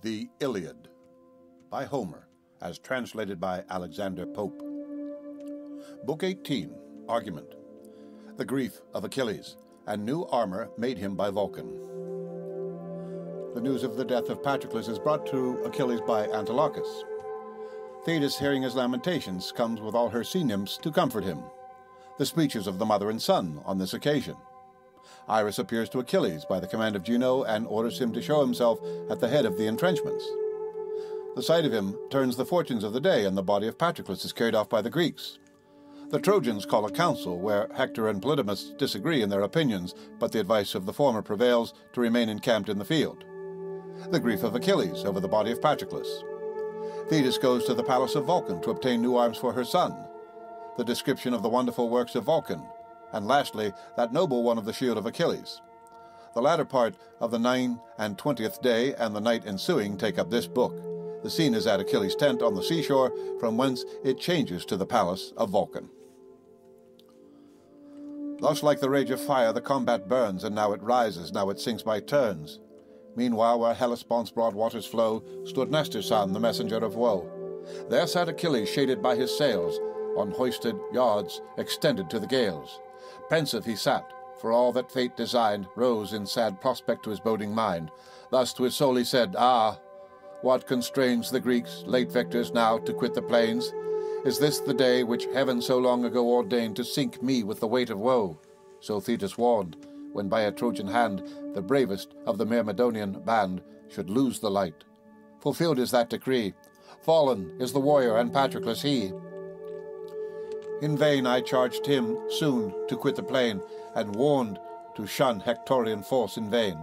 The Iliad by Homer, as translated by Alexander Pope. Book 18, Argument. The grief of Achilles, and new armor made him by Vulcan. The news of the death of Patroclus is brought to Achilles by Antilochus. Thetis, hearing his lamentations, comes with all her sea nymphs to comfort him. The speeches of the mother and son on this occasion. Iris appears to Achilles by the command of Juno and orders him to show himself at the head of the entrenchments. The sight of him turns the fortunes of the day, and the body of Patroclus is carried off by the Greeks. The Trojans call a council where Hector and Polydamas disagree in their opinions, but the advice of the former prevails to remain encamped in the field. The grief of Achilles over the body of Patroclus. Thetis goes to the palace of Vulcan to obtain new arms for her son. The description of the wonderful works of Vulcan. And lastly, that noble one of the shield of Achilles. The latter part of the 29th day and the night ensuing take up this book. The scene is at Achilles' tent on the seashore, from whence it changes to the palace of Vulcan. Thus like the rage of fire the combat burns, and now it rises, now it sinks by turns. Meanwhile, where Hellespont's broad waters flow, stood Nestor's son, the messenger of woe. There sat Achilles, shaded by his sails, on hoisted yards extended to the gales. Pensive he sat, for all that fate designed rose in sad prospect to his boding mind. Thus to his soul he said, "Ah, what constrains the Greeks, late victors, now to quit the plains? Is this the day which heaven so long ago ordained to sink me with the weight of woe?" So Thetis warned, when by a Trojan hand the bravest of the Myrmidonian band should lose the light. Fulfilled is that decree. Fallen is the warrior, and Patroclus he. In vain I charged him soon to quit the plain, and warned to shun Hectorian force in vain.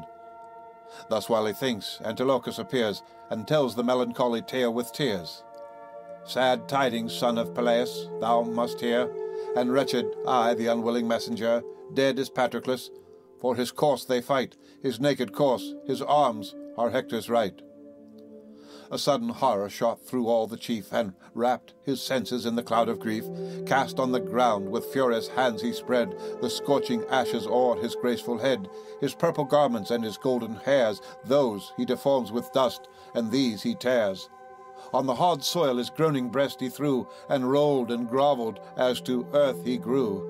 Thus while he thinks, Antilochus appears, and tells the melancholy tale with tears. "Sad tidings, son of Peleus, thou must hear, and wretched I, the unwilling messenger. Dead is Patroclus, for his corse they fight, his naked corse, his arms are Hector's right." A sudden horror shot through all the chief, and wrapped his senses in the cloud of grief. Cast on the ground with furious hands he spread the scorching ashes o'er his graceful head. His purple garments and his golden hairs, those he deforms with dust, and these he tears. On the hard soil his groaning breast he threw, and rolled and grovelled as to earth he grew.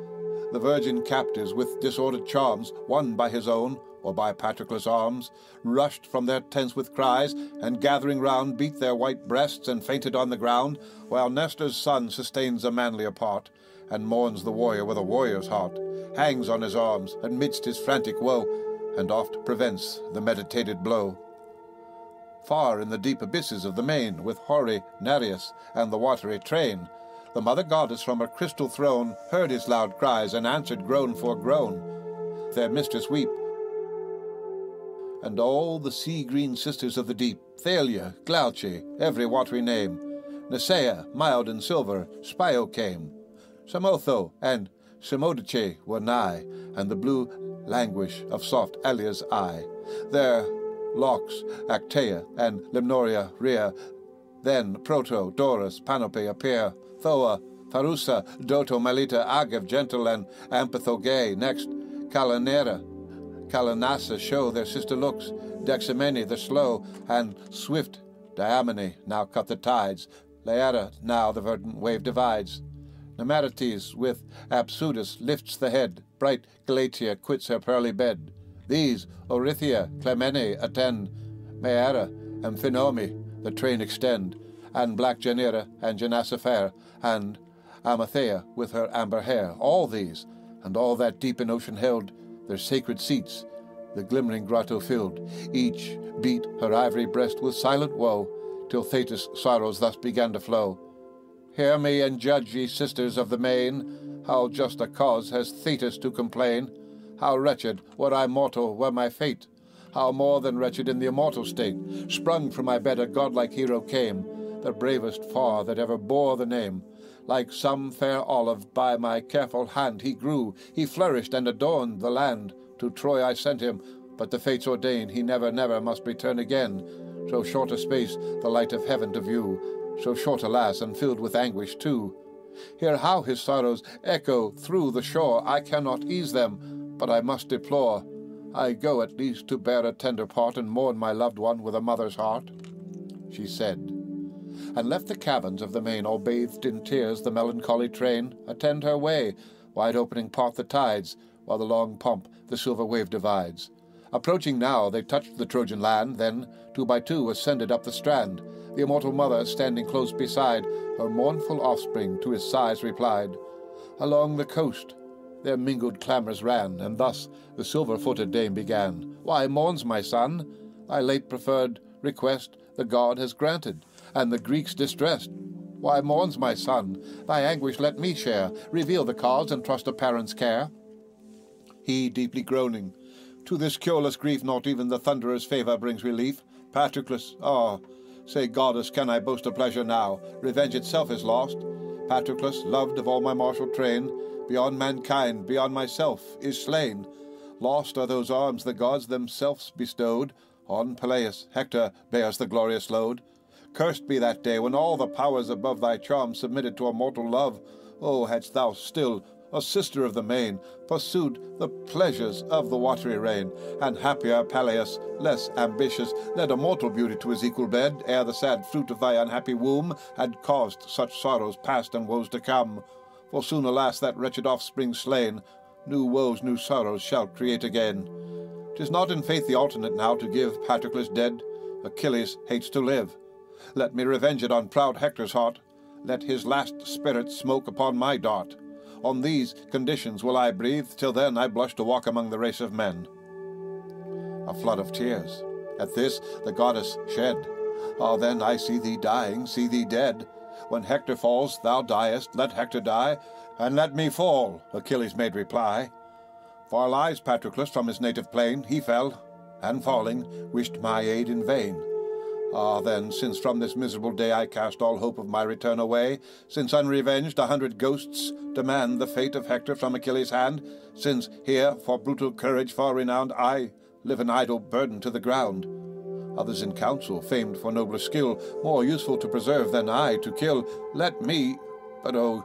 The virgin captives with disordered charms, won by his own, or by Patroclus' arms, rushed from their tents with cries, and gathering round beat their white breasts and fainted on the ground, while Nestor's son sustains a manlier part, and mourns the warrior with a warrior's heart, hangs on his arms amidst his frantic woe, and oft prevents the meditated blow. Far in the deep abysses of the main, with hoary Nereus and the watery train, the mother goddess from her crystal throne heard his loud cries, and answered groan for groan. Their mistress weep, and all the sea-green sisters of the deep, Thalia, Glauce, every watery name, Nisaea, mild and silver, Spio came, Samotho and Simodice were nigh, and the blue languish of soft Alia's eye. Their locks Actaea and Limnoria rear, then Proto, Doris, Panope appear, Thoa, Pharusa, Doto, Melita, Agev, gentle, and Amphipo gay. Next, Calanera, Calanassa show their sister looks, Dexamene the slow, and swift Diamene now cut the tides, Laera now the verdant wave divides. Nemarites with Apsudus lifts the head, bright Galatia quits her pearly bed. These, Orythia, Clemene attend, Maera and Phenome the train extend, and black Janira and Janassa fair, and Amathea with her amber hair. All these, and all that deep in ocean held, their sacred seats the glimmering grotto filled. Each beat her ivory breast with silent woe, till Thetis' sorrows thus began to flow. "Hear me and judge, ye sisters of the main, how just a cause has Thetis to complain. How wretched, were I mortal, were my fate, how more than wretched in the immortal state. Sprung from my bed a godlike hero came, the bravest far that ever bore the name. Like some fair olive by my careful hand he grew, he flourished and adorned the land. To Troy I sent him, but the fates ordain he never, never must return again. So short a space the light of heaven to view, so short, alas, and filled with anguish too. Hear how his sorrows echo through the shore. I cannot ease them, but I must deplore. I go at least to bear a tender part, and mourn my loved one with a mother's heart. she said, and left the caverns of the main, all bathed in tears. The melancholy train attend her way, wide opening part the tides, while the long pomp the silver wave divides. Approaching now, they touched the Trojan land, then, 2 by 2, ascended up the strand. The immortal mother, standing close beside, her mournful offspring to his sighs replied. Along the coast their mingled clamours ran, and thus the silver-footed dame began. Why mourns my son? Thy late preferred request the god has granted, and the Greeks distressed. Why mourns my son? Thy anguish let me share. Reveal the cause, and trust a parent's care. He, deeply groaning, to this cureless grief not even the thunderer's favour brings relief. Patroclus, say, goddess, can I boast a pleasure now? Revenge itself is lost. Patroclus, loved of all my martial train, beyond mankind, beyond myself, is slain. Lost are those arms the gods themselves bestowed. On Peleus, Hector bears the glorious load. Cursed be that day when all the powers above thy charm submitted to a mortal love. Oh, hadst thou still, a sister of the main, pursued the pleasures of the watery reign, and happier Peleus, less ambitious, led a mortal beauty to his equal bed, ere the sad fruit of thy unhappy womb had caused such sorrows past and woes to come. For soon, alas, that wretched offspring slain, new woes, new sorrows shall create again. 'Tis not in faith the alternate now to give Patroclus dead. Achilles hates to live. Let me revenge it on proud Hector's heart. Let his last spirit smoke upon my dart. On these conditions will I breathe, till then I blush to walk among the race of men. A flood of tears. At this the goddess shed. Then I see thee dying, see thee dead. When Hector falls, thou diest, let Hector die, and let me fall, Achilles made reply. Far lies Patroclus from his native plain. He fell, and falling, wished my aid in vain. Then, since from this miserable day I cast all hope of my return away, since unrevenged 100 ghosts demand the fate of Hector from Achilles' hand, since here, for brutal courage far renowned, I live an idle burden to the ground. Others in council, famed for nobler skill, more useful to preserve than I to kill, let me, but oh,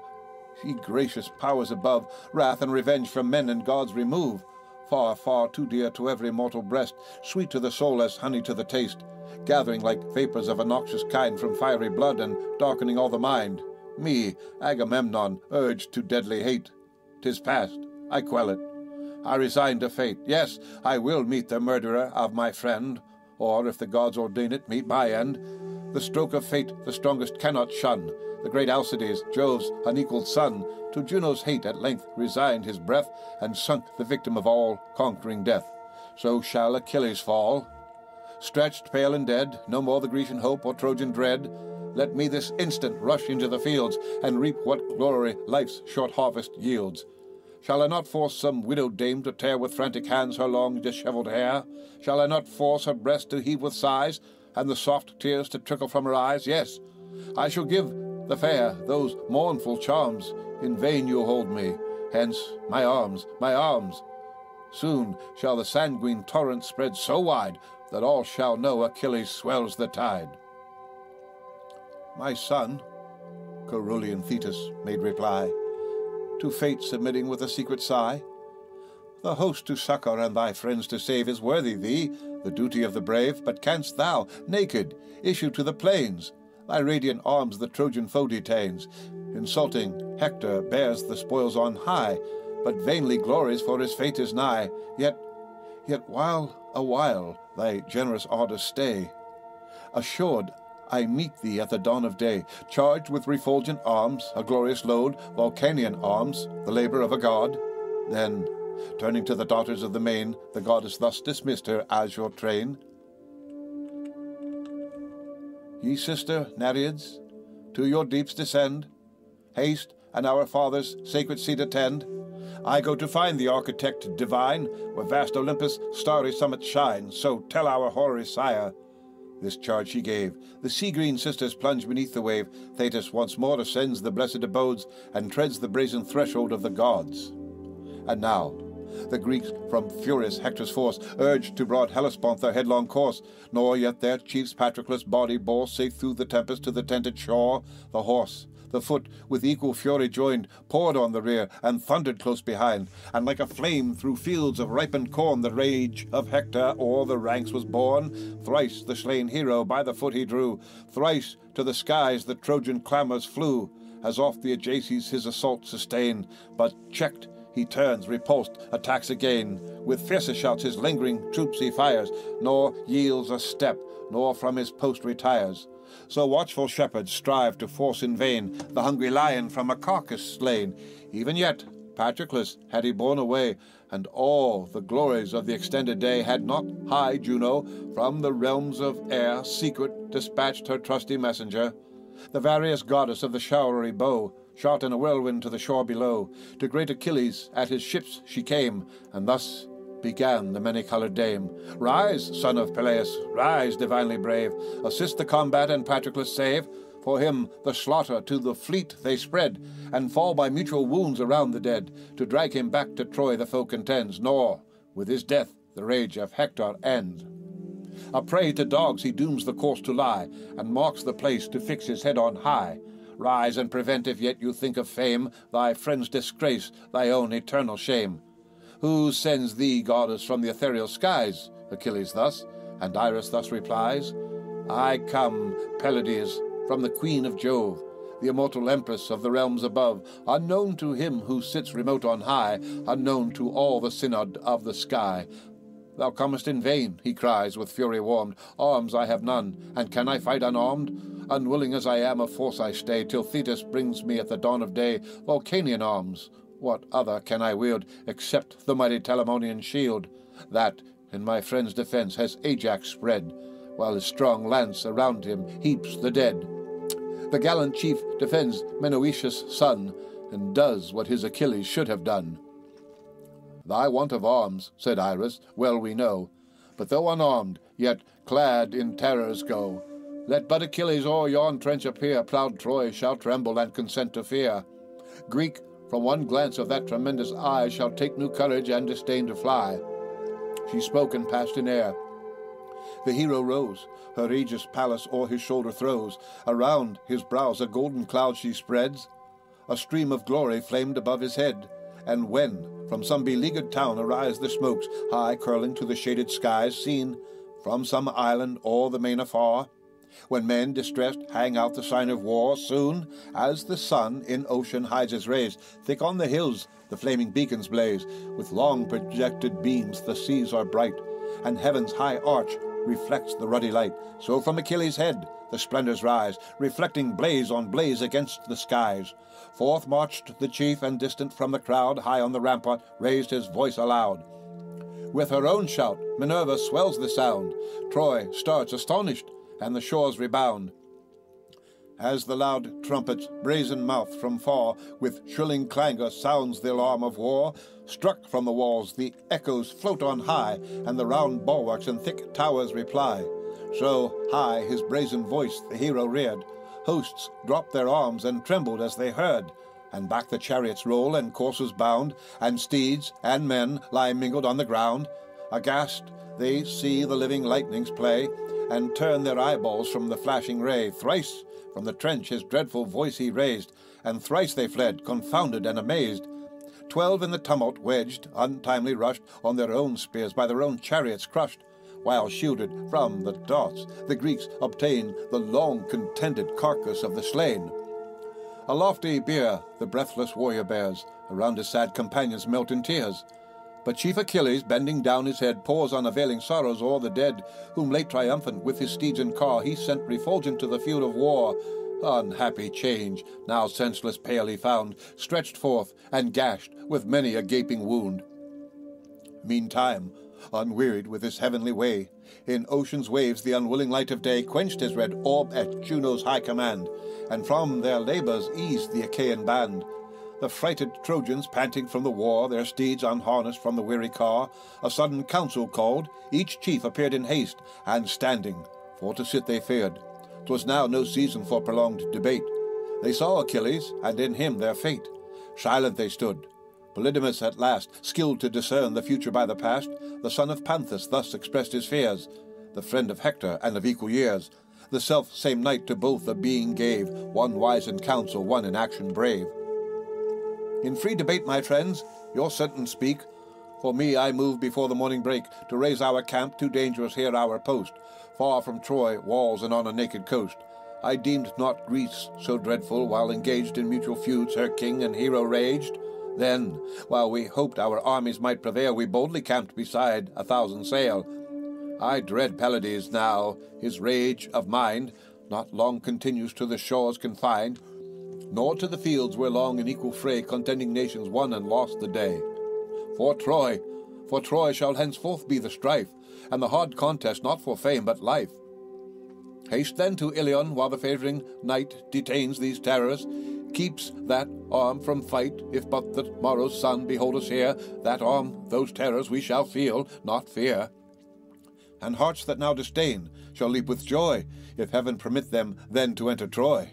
ye gracious powers above, wrath and revenge from men and gods remove. Far, far too dear to every mortal breast, sweet to the soul as honey to the taste, gathering like vapours of a noxious kind from fiery blood and darkening all the mind. Me, Agamemnon, urged to deadly hate. 'Tis past, I quell it. I resign to fate. Yes, I will meet the murderer of my friend, or, if the gods ordain it, meet my end. The stroke of fate the strongest cannot shun. The great Alcides, Jove's unequalled son, to Juno's hate at length resigned his breath, and sunk the victim of all conquering death. So shall Achilles fall. Stretched, pale and dead, no more the Grecian hope or Trojan dread. Let me this instant rush into the fields, and reap what glory life's short harvest yields. Shall I not force some widowed dame to tear with frantic hands her long dishevelled hair? Shall I not force her breast to heave with sighs, and the soft tears to trickle from her eyes? Yes, I shall give the fair those mournful charms. In vain you hold me. Hence, my arms, my arms. Soon shall the sanguine torrent spread so wide that all shall know Achilles swells the tide. My son, Caerulean Thetis made reply, to fate submitting with a secret sigh. The host to succour and thy friends to save is worthy thee, the duty of the brave, but canst thou, naked, issue to the plains? Thy radiant arms the Trojan foe detains. Insulting Hector bears the spoils on high, but vainly glories, for his fate is nigh. Yet awhile thy generous ardour stay. Assured I meet thee at the dawn of day, charged with refulgent arms, a glorious load, Vulcanian arms, the labour of a god. Then, turning to the daughters of the main, the goddess thus dismissed her azure train. Ye sister Nereids, to your deeps descend. Haste, and our father's sacred seat attend. I go to find the architect divine, where vast Olympus' starry summit shines. So tell our hoary sire. This charge she gave. The sea-green sisters plunge beneath the wave. Thetis once more ascends the blessed abodes, and treads the brazen threshold of the gods. And now the Greeks from furious Hector's force urged to broad Hellespont their headlong course, nor yet their chief's Patroclus' body bore safe through the tempest to the tented shore. The horse, The foot, with equal fury joined, poured on the rear, and thundered close behind. And like a flame through fields of ripened corn, the rage of Hector o'er the ranks was borne. Thrice the slain hero by the foot he drew, thrice to the skies the Trojan clamours flew, as oft the Ajaces his assault sustain. But checked, he turns, repulsed, attacks again. With fiercer shouts his lingering troops he fires, nor yields a step, nor from his post retires. So watchful shepherds strive to force in vain the hungry lion from a carcass slain. Even yet Patroclus had he borne away, and all the glories of the extended day, had not high Juno from the realms of air secret dispatched her trusty messenger. The various goddess of the showery bow shot in a whirlwind to the shore below. To great Achilles at his ships she came, and thus began the many-coloured dame. Rise, son of Peleus, rise, divinely brave, assist the combat and Patroclus save. For him the slaughter to the fleet they spread, and fall by mutual wounds around the dead. To drag him back to Troy the foe contends, nor with his death the rage of Hector ends. A prey to dogs he dooms the course to lie, and marks the place to fix his head on high. Rise and prevent, if yet you think of fame, thy friend's disgrace, thy own eternal shame. Who sends thee, goddess, from the ethereal skies? Achilles thus, and Iris thus replies. I come, Pelides, from the queen of Jove, the immortal empress of the realms above, unknown to him who sits remote on high, unknown to all the synod of the sky. Thou comest in vain, he cries, with fury warmed. Arms I have none, and can I fight unarmed? Unwilling as I am, of force I stay, till Thetis brings me at the dawn of day Vulcanian arms. What other can I wield, except the mighty Telamonian shield, that, in my friend's defence, has Ajax spread, while his strong lance around him heaps the dead? The gallant chief defends Menoetius' son, and does what his Achilles should have done. Thy want of arms, said Iris, well we know, but though unarmed, yet clad in terrors go. Let but Achilles o'er yon trench appear, proud Troy shall tremble and consent to fear. Greek, from one glance of that tremendous eye, shall take new courage and disdain to fly. She spoke and passed in air. The hero rose, her aegis palace o'er his shoulder throws. Around his brows a golden cloud she spreads. A stream of glory flamed above his head. And when from some beleaguered town arise the smokes, high curling to the shaded skies, seen from some island o'er the main afar, when men distressed hang out the sign of war, soon as the sun in ocean hides his rays, thick on the hills the flaming beacons blaze. With long projected beams the seas are bright, and heaven's high arch reflects the ruddy light. So from Achilles' head the splendors rise, reflecting blaze on blaze against the skies. Forth marched the chief, and distant from the crowd, high on the rampart raised his voice aloud. With her own shout Minerva swells the sound. Troy starts astonished, and the shores rebound. As the loud trumpet's brazen mouth from far with shrilling clangor sounds the alarm of war, struck from the walls the echoes float on high, and the round bulwarks and thick towers reply. So high his brazen voice the hero reared. Hosts dropped their arms and trembled as they heard, and back the chariots roll and coursers bound, and steeds and men lie mingled on the ground. Aghast they see the living lightnings play, and turn their eyeballs from the flashing ray. Thrice from the trench his dreadful voice he raised, and thrice they fled, confounded and amazed. 12 in the tumult wedged, untimely rushed, on their own spears by their own chariots crushed, while shielded from the darts the Greeks obtain the long-contended carcass of the slain. A lofty bier the breathless warrior bears, around his sad companions melt in tears. But chief Achilles, bending down his head, pours unavailing sorrows o'er the dead, whom late triumphant with his steeds and car he sent refulgent to the field of war. Unhappy change, now senseless pale he found, stretched forth and gashed with many a gaping wound. Meantime, unwearied with his heavenly way, in ocean's waves the unwilling light of day quenched his red orb at Juno's high command, and from their labours eased the Achaean band. The frighted Trojans, panting from the war, their steeds unharnessed from the weary car, a sudden council called, each chief appeared in haste, and standing, for to sit they feared. 'Twas now no season for prolonged debate. They saw Achilles, and in him their fate. Silent they stood. Polydamas at last, skilled to discern the future by the past, the son of Panthus thus expressed his fears, the friend of Hector and of equal years. The self-same night to both a being gave, one wise in counsel, one in action brave. In free debate, my friends, your sentence speak. For me, I move before the morning break, to raise our camp, too dangerous here our post, far from Troy walls and on a naked coast. I deemed not Greece so dreadful, while engaged in mutual feuds her king and hero raged. Then, while we hoped our armies might prevail, we boldly camped beside 1,000 sail. I dread Pallades now, his rage of mind not long continues to the shores confined, nor to the fields where long in equal fray contending nations won and lost the day. For Troy shall henceforth be the strife, and the hard contest not for fame but life. Haste then to Ilion, while the favouring night detains these terrors, keeps that arm from fight, if but the morrow's sun behold us here. That arm, those terrors we shall feel, not fear. And hearts that now disdain shall leap with joy, if heaven permit them then to enter Troy.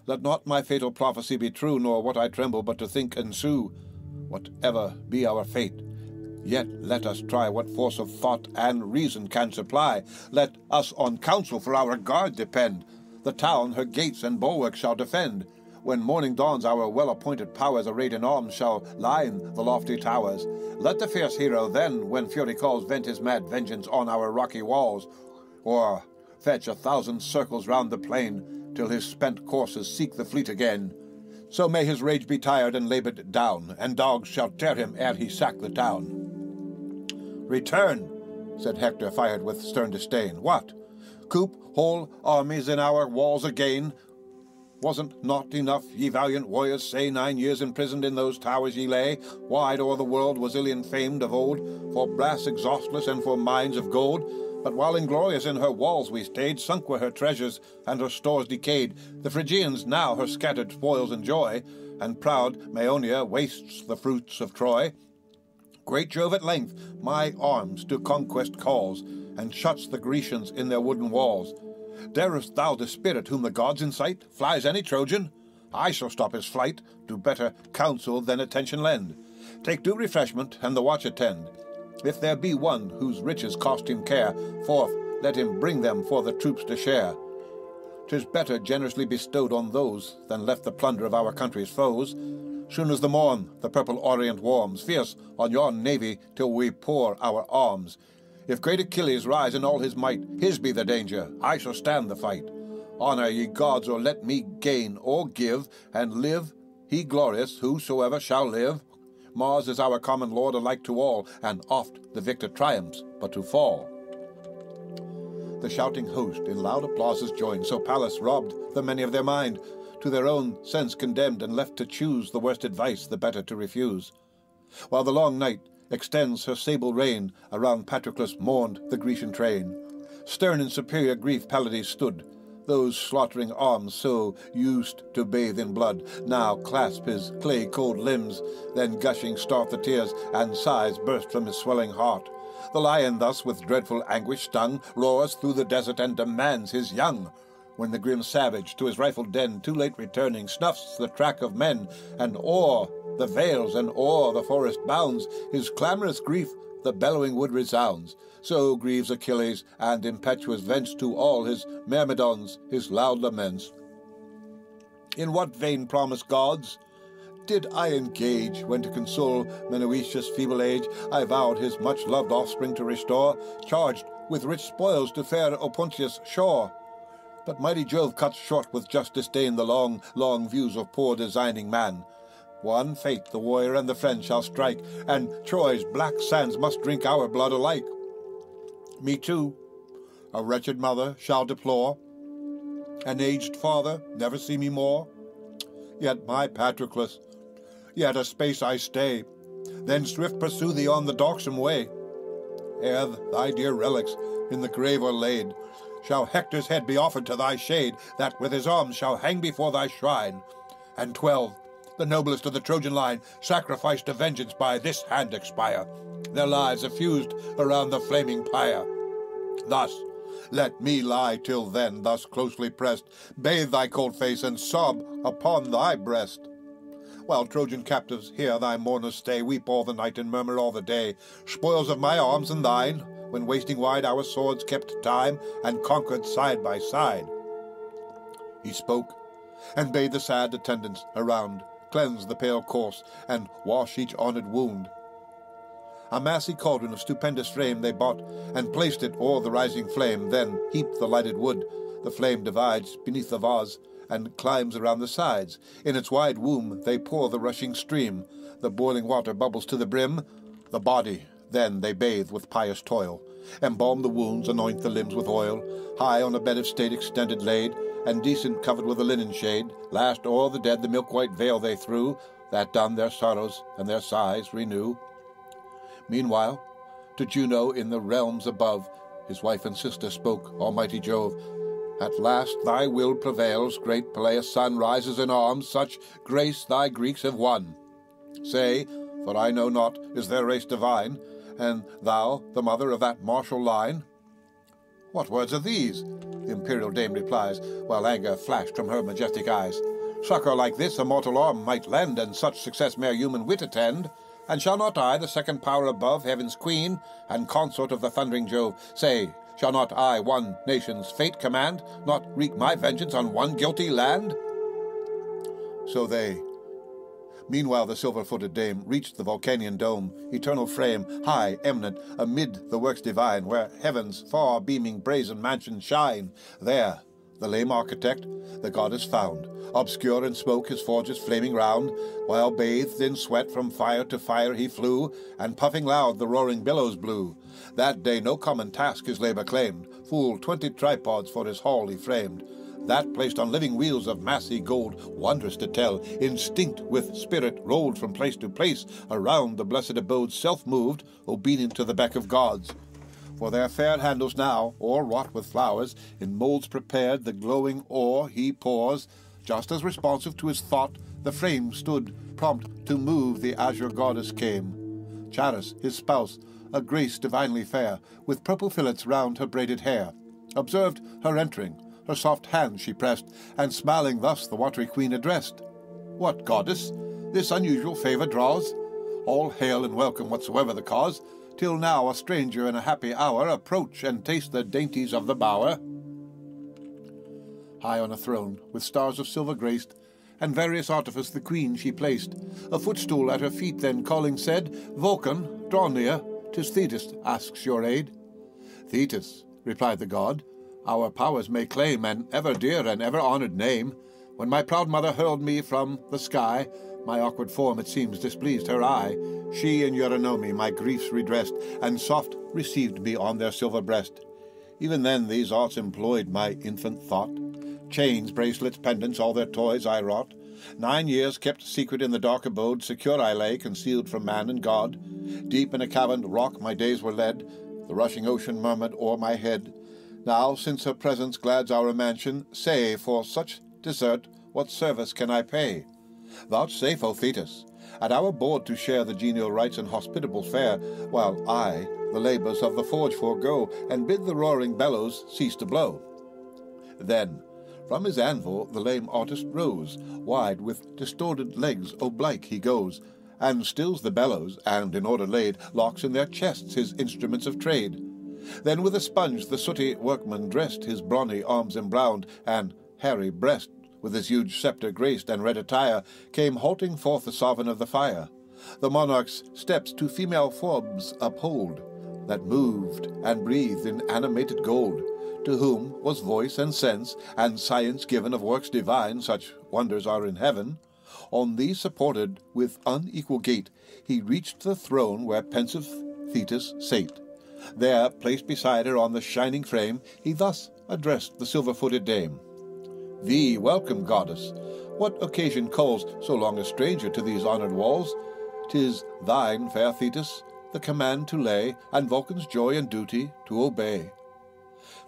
Let not my fatal prophecy be true, nor what I tremble but to think ensue. Whatever be our fate, yet let us try what force of thought and reason can supply. Let us on counsel for our guard depend. The town her gates and bulwarks shall defend. When morning dawns, our well-appointed powers arrayed in arms shall line the lofty towers. Let the fierce hero then, when fury calls, vent his mad vengeance on our rocky walls, or fetch 1,000 circles round the plain, till his spent coursers seek the fleet again. So may his rage be tired and laboured down, and dogs shall tear him ere he sack the town. Return, said Hector, fired with stern disdain. What? Coop whole armies in our walls again? Wasn't not enough, ye valiant warriors, say 9 years imprisoned in those towers ye lay? Wide o'er the world was Ilion famed of old, for brass exhaustless and for mines of gold. But while inglorious in her walls we stayed, sunk were her treasures, and her stores decayed. The Phrygians now her scattered spoils enjoy, and proud Maeonia wastes the fruits of Troy. Great Jove at length my arms to conquest calls, and shuts the Grecians in their wooden walls. Darest thou the spirit whom the gods incite? Flies any Trojan? I shall stop his flight, do better counsel than attention lend. Take due refreshment, and the watch attend. If there be one whose riches cost him care, forth let him bring them for the troops to share. 'Tis better generously bestowed on those than left the plunder of our country's foes. Soon as the morn the purple orient warms, fierce on yon navy till we pour our arms. If great Achilles rise in all his might, his be the danger, I shall stand the fight. Honour, ye gods, or let me gain or give, and live he glorious, whosoever shall live. Mars is our common lord alike to all, and oft the victor triumphs but to fall. The shouting host in loud applauses joined, so Pallas robbed the many of their mind, to their own sense condemned, and left to choose the worst advice, the better to refuse. While the long night extends her sable reign, around Patroclus mourned the Grecian train. Stern in superior grief Pallades stood. Those slaughtering arms, so used to bathe in blood, now clasp his clay-cold limbs, then gushing start the tears, and sighs burst from his swelling heart. The lion thus, with dreadful anguish stung, roars through the desert and demands his young. When the grim savage, to his rifled den too late returning, snuffs the track of men, and o'er the vales and o'er the forest bounds, his clamorous grief the bellowing wood resounds. So grieves Achilles, and impetuous vents to all his myrmidons his loud laments. In what vain promise, gods, did I engage, when to console Menoetius' feeble age I vowed his much-loved offspring to restore, charged with rich spoils to fair Opuntius' shore? But mighty Jove cuts short with just disdain the long, long views of poor designing man. One fate the warrior and the friend shall strike, and Troy's black sands must drink our blood alike. Me too, a wretched mother shall deplore, an aged father never see me more. Yet my Patroclus, yet a space I stay, then swift pursue thee on the darksome way. Ere thy dear relics in the grave are laid, shall Hector's head be offered to thy shade, that with his arms shall hang before thy shrine. And 12, the noblest of the Trojan line, sacrificed to vengeance by this hand expire, their lives effused around the flaming pyre. Thus, let me lie till then, thus closely pressed, bathe thy cold face and sob upon thy breast. While Trojan captives here thy mourners stay, weep all the night and murmur all the day, spoils of my arms and thine, when wasting wide our swords kept time, and conquered side by side. He spoke, and bade the sad attendants around cleanse the pale corse, and wash each honoured wound. A massy cauldron of stupendous frame they bought, and placed it o'er the rising flame, then heaped the lighted wood. The flame divides beneath the vase, and climbs around the sides. In its wide womb they pour the rushing stream. The boiling water bubbles to the brim. The body then they bathe with pious toil, embalm the wounds, anoint the limbs with oil. High on a bed of state extended laid, and decent covered with a linen shade. Last o'er the dead the milk-white veil they threw, that done their sorrows and their sighs renew. Meanwhile, to Juno in the realms above, his wife and sister spoke Almighty Jove. At last thy will prevails, great Peleus' son rises in arms, such grace thy Greeks have won. Say, for I know not, is their race divine, and thou the mother of that martial line? What words are these? The imperial dame replies, while anger flashed from her majestic eyes. Succour like this a mortal arm might lend, and such success mere human wit attend. And shall not I, the second power above, heaven's queen, and consort of the thundering Jove, say, shall not I one nation's fate command, not wreak my vengeance on one guilty land? So they. Meanwhile the silver-footed dame reached the Vulcanian dome, eternal frame, high, eminent, amid the works divine, where heaven's far-beaming brazen mansions shine. There the lame architect the goddess found, obscure in smoke his forges flaming round, while bathed in sweat from fire to fire he flew, and puffing loud the roaring billows blew. That day no common task his labour claimed, full 20 tripods for his hall he framed, that placed on living wheels of massy gold, wondrous to tell, instinct with spirit rolled from place to place, around the blessed abode self-moved, obedient to the beck of gods. For their fair handles now, o'erwrought with flowers, in moulds prepared the glowing ore he pours. Just as responsive to his thought, the frame stood, prompt to move the azure goddess came. Charis, his spouse, a grace divinely fair, with purple fillets round her braided hair, observed her entering, her soft hand she pressed, and smiling thus the watery queen addressed. What, goddess, this unusual favour draws? All hail and welcome whatsoever the cause. Till now a stranger in a happy hour approach and taste the dainties of the bower. High on a throne, with stars of silver graced, and various artifice the queen she placed. A footstool at her feet then calling said, Vulcan, draw near, 'tis Thetis asks your aid. Thetis, replied the god, our powers may claim an ever dear and ever honoured name. When my proud mother hurled me from the sky, my awkward form it seems displeased her eye. She in Eurynome my griefs redressed, and soft received me on their silver breast. Even then these arts employed my infant thought. Chains, bracelets, pendants, all their toys I wrought. 9 years kept secret in the dark abode, secure I lay, concealed from man and God. Deep in a caverned rock my days were led, the rushing ocean murmured o'er my head. Now, since her presence glads our mansion, say, for such desert, what service can I pay? Vouchsafe, O Thetis, at our board to share the genial rites and hospitable fare, while I the labours of the forge forego, and bid the roaring bellows cease to blow. Then from his anvil the lame artist rose, wide with distorted legs oblique he goes, and stills the bellows, and in order laid, locks in their chests his instruments of trade. Then with a sponge the sooty workman dressed, his brawny arms embrowned, and hairy breast, with his huge sceptre graced and red attire, came halting forth the sovereign of the fire. The monarch's steps 2 female forms uphold, that moved and breathed in animated gold, to whom was voice and sense and science given of works divine, such wonders are in heaven. On these supported with unequal gait, he reached the throne where pensive Thetis sate. There, placed beside her on the shining frame, he thus addressed the silver-footed dame. Thee welcome, goddess. What occasion calls so long a stranger to these honoured walls? 'Tis thine, fair Thetis, the command to lay, and Vulcan's joy and duty to obey.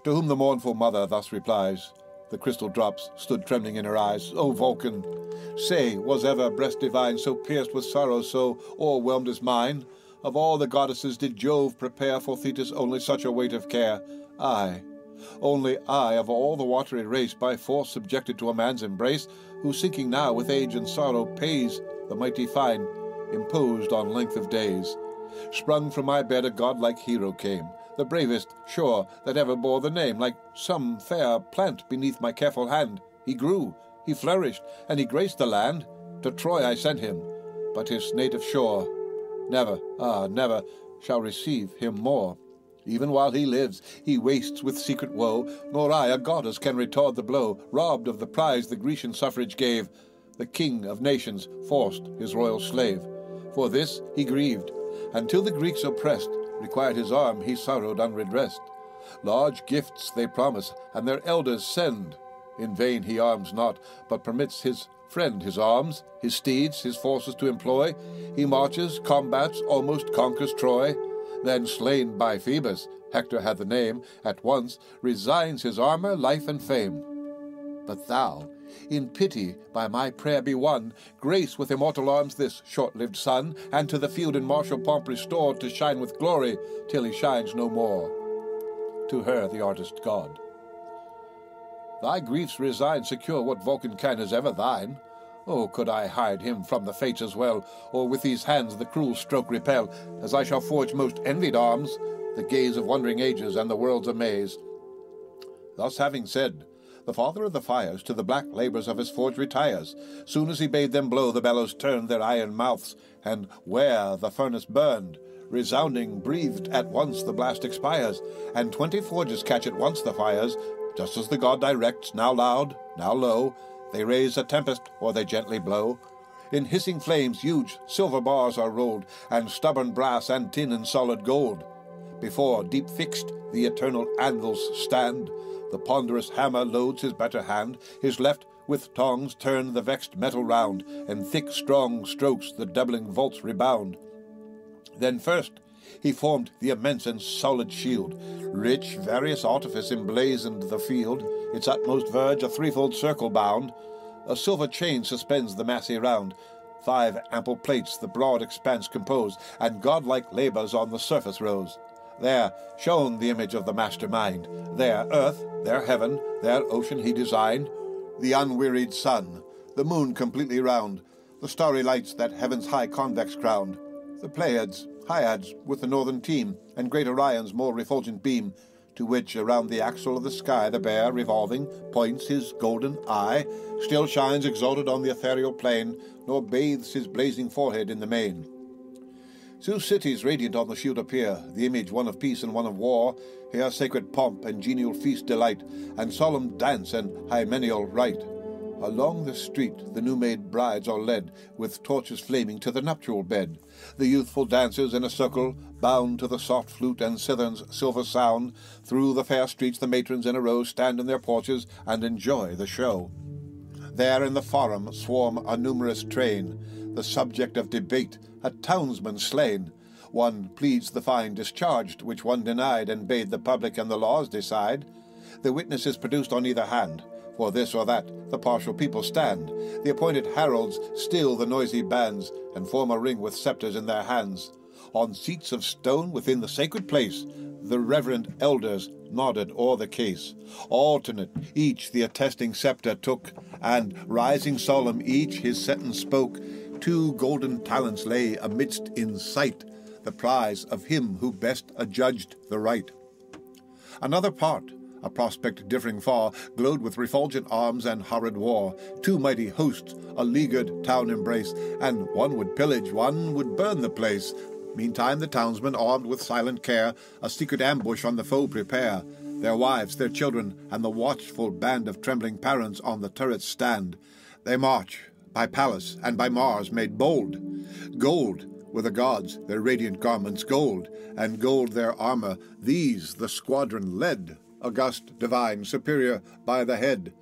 To whom the mournful mother thus replies, the crystal drops stood trembling in her eyes. O Vulcan, say, was ever breast divine so pierced with sorrow, so o'erwhelmed as mine? Of all the goddesses did Jove prepare for Thetis only such a weight of care? I, only I, of all the watery race, by force subjected to a man's embrace, who sinking now with age and sorrow pays the mighty fine imposed on length of days. Sprung from my bed a godlike hero came, the bravest, sure, that ever bore the name. Like some fair plant beneath my careful hand, he grew, he flourished, and he graced the land. To Troy I sent him, but his native shore never, never shall receive him more. Even while he lives, he wastes with secret woe, nor I, a goddess, can retard the blow. Robbed of the prize the Grecian suffrage gave, the king of nations forced his royal slave. For this he grieved, and till the Greeks oppressed required his arm, he sorrowed unredressed. Large gifts they promise, and their elders send. In vain he arms not, but permits his friend his arms, his steeds, his forces to employ. He marches, combats, almost conquers Troy. Then, slain by Phoebus, Hector had the name, at once resigns his armour, life, and fame. But thou, in pity, by my prayer be won, grace with immortal arms this short-lived son, and to the field in martial pomp restored, to shine with glory till he shines no more. To her, the artist god. Thy griefs resign, secure what Vulcan can is ever thine. Oh, could I hide him from the fates as well, or with these hands the cruel stroke repel, as I shall forge most envied arms, the gaze of wondering ages and the world's amaze. Thus having said, the father of the fires to the black labours of his forge retires. Soon as he bade them blow, the bellows turned their iron mouths, and where the furnace burned, resounding breathed at once the blast expires, and 20 forges catch at once the fires, just as the god directs, now loud, now low. They raise a tempest, or they gently blow. In hissing flames huge silver bars are rolled, and stubborn brass and tin and solid gold. Before, deep fixed, the eternal anvils stand. The ponderous hammer loads his better hand. His left with tongs turn the vexed metal round, and thick strong strokes the doubling volts rebound. Then first he formed the immense and solid shield. Rich, various artifice emblazoned the field, its utmost verge a threefold circle bound. A silver chain suspends the massy round. 5 ample plates the broad expanse compose, and godlike labours on the surface rose. There shone the image of the master mind. There earth, there heaven, there ocean he designed. The unwearied sun, the moon completely round, the starry lights that heaven's high convex crowned, the Pleiades, Hyads with the northern team, and great Orion's more refulgent beam, to which around the axle of the sky the bear, revolving, points his golden eye, still shines exalted on the ethereal plain, nor bathes his blazing forehead in the main. Two cities radiant on the shield appear, the image one of peace and one of war. Here sacred pomp and genial feast delight, and solemn dance and hymeneal rite. Along the street the new-made brides are led, with torches flaming to the nuptial bed. The youthful dancers in a circle, bound to the soft flute and cithern's silver sound. Through the fair streets the matrons in a row stand in their porches and enjoy the show. There in the forum swarm a numerous train, the subject of debate, a townsman slain. One pleads the fine discharged, which one denied, and bade the public and the laws decide. The witness is produced on either hand. For this or that the partial people stand. The appointed heralds still the noisy bands, and form a ring with sceptres in their hands. On seats of stone within the sacred place, the reverend elders nodded o'er the case. Alternate each the attesting sceptre took, and rising solemn each his sentence spoke. 2 golden talents lay amidst in sight, the prize of him who best adjudged the right. Another part, a prospect differing far, glowed with refulgent arms and horrid war. 2 mighty hosts a leaguered town embrace, and one would pillage, one would burn the place. Meantime the townsmen, armed with silent care, a secret ambush on the foe prepare. Their wives, their children, and the watchful band of trembling parents on the turrets stand. They march, by Pallas and by Mars made bold. Gold were the gods, their radiant garments gold, and gold their armour. These the squadron led, august, divine, superior by the head.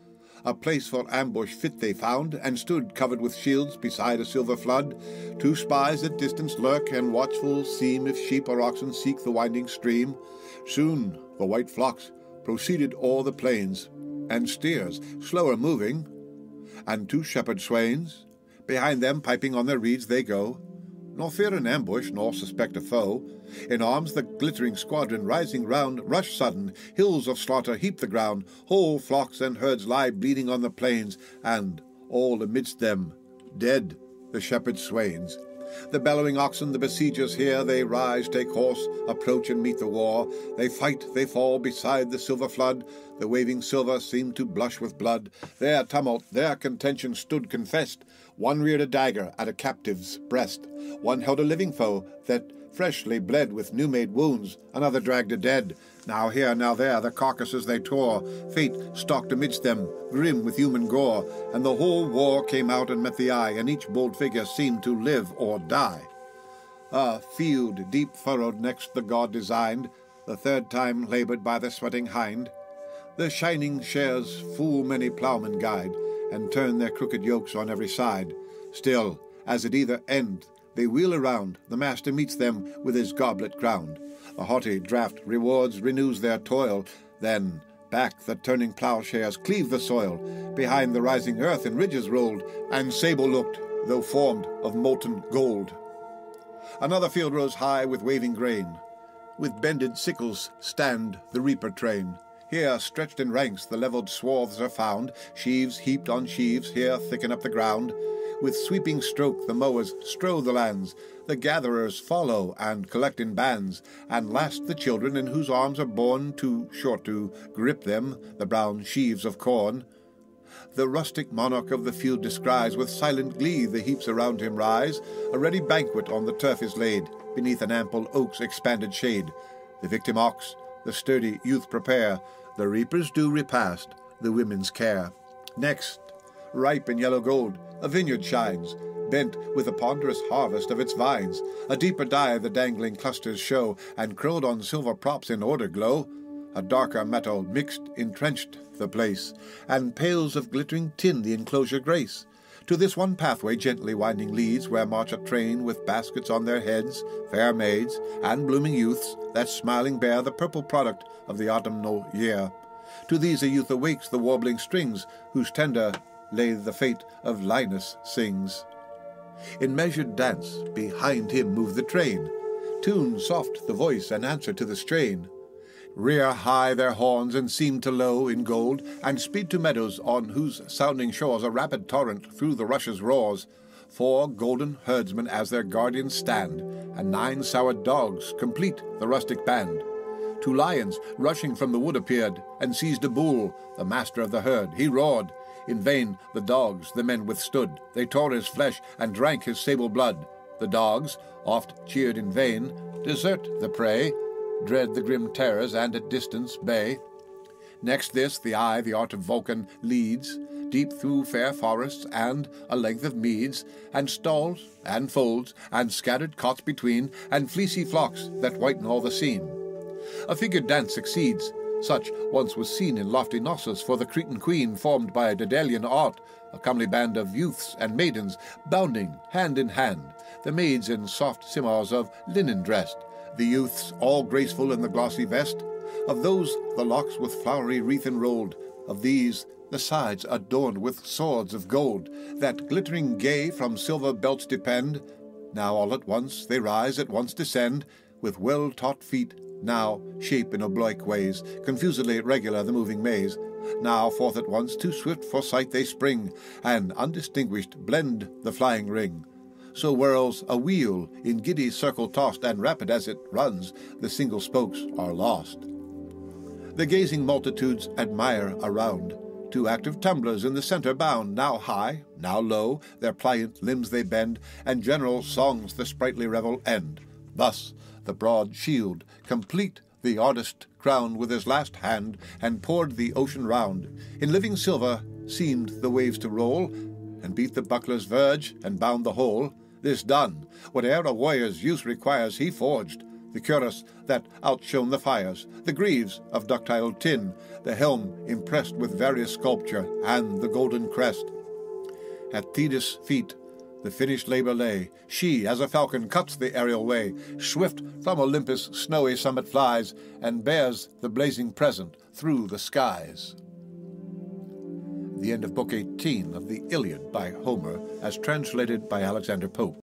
A place for ambush fit they found, and stood covered with shields beside a silver flood. 2 spies at distance lurk, and watchful seem if sheep or oxen seek the winding stream. Soon the white flocks proceeded o'er the plains, and steers slower moving, and 2 shepherd swains. Behind them piping on their reeds they go, nor fear an ambush, nor suspect a foe. In arms the glittering squadron rising round, rush sudden, hills of slaughter heap the ground. Whole flocks and herds lie bleeding on the plains, and all amidst them dead the shepherd swains. The bellowing oxen, the besiegers hear, they rise, take horse, approach and meet the war. They fight, they fall beside the silver flood, the waving silver seemed to blush with blood. Their tumult, their contention stood confessed. One reared a dagger at a captive's breast. One held a living foe that freshly bled with new-made wounds. Another dragged a dead. Now here, now there, the carcasses they tore. Fate stalked amidst them, grim with human gore, and the whole war came out and met the eye, and each bold figure seemed to live or die. A field deep furrowed next the god designed, the third time laboured by the sweating hind. The shining shares full many ploughmen guide, and turn their crooked yokes on every side. Still, as at either end they wheel around, the master meets them with his goblet crowned. The haughty draught rewards, renews their toil. Then back the turning ploughshares cleave the soil. Behind the rising earth in ridges rolled, and sable looked, though formed of molten gold. Another field rose high with waving grain. With bended sickles stand the reaper train. Here, stretched in ranks, the levelled swaths are found. Sheaves heaped on sheaves here thicken up the ground. With sweeping stroke the mowers strow the lands. The gatherers follow and collect in bands. And last the children, in whose arms are borne, too short to grip them, the brown sheaves of corn. The rustic monarch of the field descries, with silent glee the heaps around him rise. A ready banquet on the turf is laid, beneath an ample oak's expanded shade. The victim ox, the sturdy youth prepare. The reapers do repast, the women's care. Next, ripe in yellow gold, a vineyard shines, bent with a ponderous harvest of its vines. A deeper dye the dangling clusters show, and curled on silver props in order glow. A darker metal mixed entrenched the place, and pails of glittering tin the enclosure grace. To this one pathway gently winding leads, where march a train with baskets on their heads, fair maids and blooming youths that smiling bear the purple product of the autumnal year. To these a youth awakes the warbling strings, whose tender lay the fate of Linus sings. In measured dance behind him move the train, tune soft the voice and answer to the strain. Rear high their horns and seem to low in gold, and speed to meadows on whose sounding shores a rapid torrent through the rushes roars. 4 golden herdsmen as their guardians stand, and 9 soured dogs complete the rustic band. 2 lions rushing from the wood appeared, and seized a bull, the master of the herd. He roared. In vain the dogs the men withstood. They tore his flesh and drank his sable blood. The dogs, oft cheered in vain, desert the prey, dread the grim terrors and at distance bay. Next this the eye the art of Vulcan leads, deep through fair forests and a length of meads, and stalls and folds and scattered cots between, and fleecy flocks that whiten all the scene. A figured dance succeeds, such once was seen in lofty Knossos for the Cretan queen, formed by a Daedalian art, a comely band of youths and maidens bounding hand in hand, the maids in soft simars of linen dressed, the youths all graceful in the glossy vest. Of those the locks with flowery wreath enrolled, of these the sides adorned with swords of gold, that glittering gay from silver belts depend. Now all at once they rise, at once descend, with well-taught feet, now shape in oblique ways, confusedly regular the moving maze. Now forth at once, too swift for sight they spring, and undistinguished blend the flying ring. So whirls a wheel in giddy circle tossed, and rapid as it runs, the single spokes are lost. The gazing multitudes admire around, 2 active tumblers in the centre bound, now high, now low, their pliant limbs they bend, and general songs the sprightly revel end. Thus the broad shield complete the artist crowned with his last hand, and poured the ocean round. In living silver seemed the waves to roll, and beat the buckler's verge, and bound the whole. This done, whate'er a warrior's use requires, he forged. The cuirass that outshone the fires, the greaves of ductile tin, the helm impressed with various sculpture, and the golden crest. At Thetis' feet the finished labour lay. She, as a falcon, cuts the aerial way. Swift from Olympus' snowy summit flies, and bears the blazing present through the skies. The end of Book 18 of the Iliad by Homer, as translated by Alexander Pope.